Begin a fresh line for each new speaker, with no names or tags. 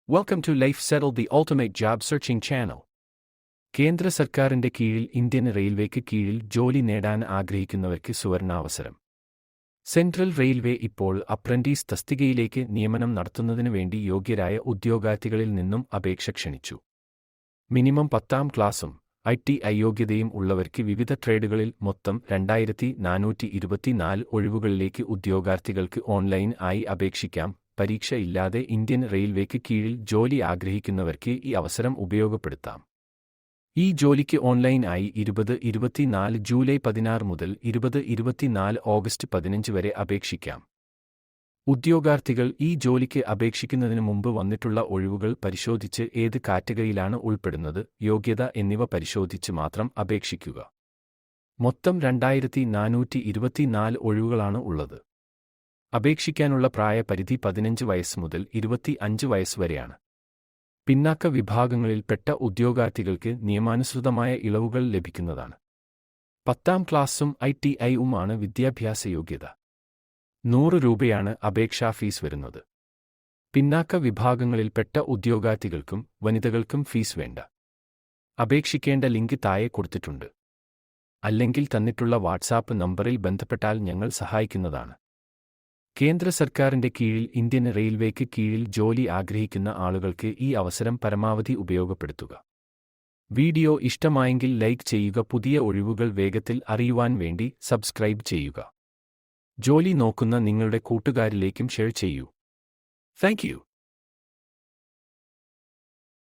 Welcome to Life Settled, the ultimate job searching channel. കേന്ദ്ര സർക്കാരിന്റെ കീഴിൽ ഇന്ത്യൻ റെയിൽവേക്ക് കീഴിൽ ജോലി നേടാൻ ആഗ്രഹിക്കുന്നവർക്ക് സുവർണാവസരം. സെൻട്രൽ റെയിൽവേ ഇപ്പോൾ അപ്രന്റീസ് തസ്തികയിലേക്ക് നിയമനം നടത്തുന്നതിനു വേണ്ടി യോഗ്യരായ ഉദ്യോഗാർത്ഥികളിൽ നിന്നും അപേക്ഷ ക്ഷണിച്ചു. മിനിമം 10ാം ക്ലാസും ITI യോഗ്യതയും ഉള്ളവർക്ക് വിവിധ ട്രേഡുകളിൽ മൊത്തം 2424 ഒഴിവുകളിലേക്ക് ഉദ്യോഗാർത്ഥികൾക്ക് ഓൺലൈൻ ആയി അപേക്ഷിക്കാം. പരീക്ഷ ഇല്ലാതെ ഇന്ത്യൻ റെയിൽവേക്ക് കീഴിൽ ജോലി ആഗ്രഹിക്കുന്നവർക്ക് ഈ അവസരം ഉപയോഗപ്പെടുത്താം. ഈ ജോലിക്ക് ഓൺലൈൻ ആയി 2024 ജൂലൈ 16 മുതൽ 2024 ഓഗസ്റ്റ് 15 വരെ അപേക്ഷിക്കാം. ഉദ്യോഗാർത്ഥികൾ ഈ ജോലിക്ക് അപേക്ഷിക്കുന്നതിന് മുമ്പ് വന്നിട്ടുള്ള ഒഴിവുകൾ പരിശോധിച്ച് ഏത് കാറ്റഗറിയിലാണ് ഉൾപ്പെടുന്നത്, യോഗ്യത എന്നിവ പരിശോധിച്ച് മാത്രം അപേക്ഷിക്കുക. മൊത്തം 2424 ഒഴിവുകളാണ് ഉള്ളത്. അപേക്ഷിക്കാനുള്ള പ്രായപരിധി 15 വയസ്സ് മുതൽ 25 വയസ്സ് വരെയാണ്. പിന്നാക്ക വിഭാഗങ്ങളിൽപ്പെട്ട ഉദ്യോഗാർത്ഥികൾക്ക് നിയമാനുസൃതമായ ഇളവുകൾ ലഭിക്കുന്നതാണ്. 10ാം ക്ലാസും ITI-യുമാണ് വിദ്യാഭ്യാസ യോഗ്യത. 100 രൂപയാണ് അപേക്ഷാ ഫീസ് വരുന്നത്. പിന്നാക്ക വിഭാഗങ്ങളിൽപ്പെട്ട ഉദ്യോഗാർത്ഥികൾക്കും വനിതകൾക്കും ഫീസ് വേണ്ട. അപേക്ഷിക്കേണ്ട ലിങ്ക് താഴെ കൊടുത്തിട്ടുണ്ട്. അല്ലെങ്കിൽ തന്നിട്ടുള്ള വാട്സാപ്പ് നമ്പറിൽ ബന്ധപ്പെട്ടാൽ ഞങ്ങൾ സഹായിക്കുന്നതാണ്. കേന്ദ്ര സർക്കാരിന്റെ കീഴിൽ ഇന്ത്യൻ റെയിൽവേക്ക് കീഴിൽ ജോലി ആഗ്രഹിക്കുന്ന ആളുകൾക്ക് ഈ അവസരം പരമാവധി ഉപയോഗപ്പെടുത്തുക. വീഡിയോ ഇഷ്ടമായെങ്കിൽ ലൈക്ക് ചെയ്യുക. പുതിയ ഒഴിവുകൾ വേഗത്തിൽ അറിയുവാൻ വേണ്ടി സബ്സ്ക്രൈബ് ചെയ്യുക. ജോലി നോക്കുന്ന നിങ്ങളുടെ കൂട്ടുകാരിലേക്കും ഷെയർ ചെയ്യൂ. Thank you.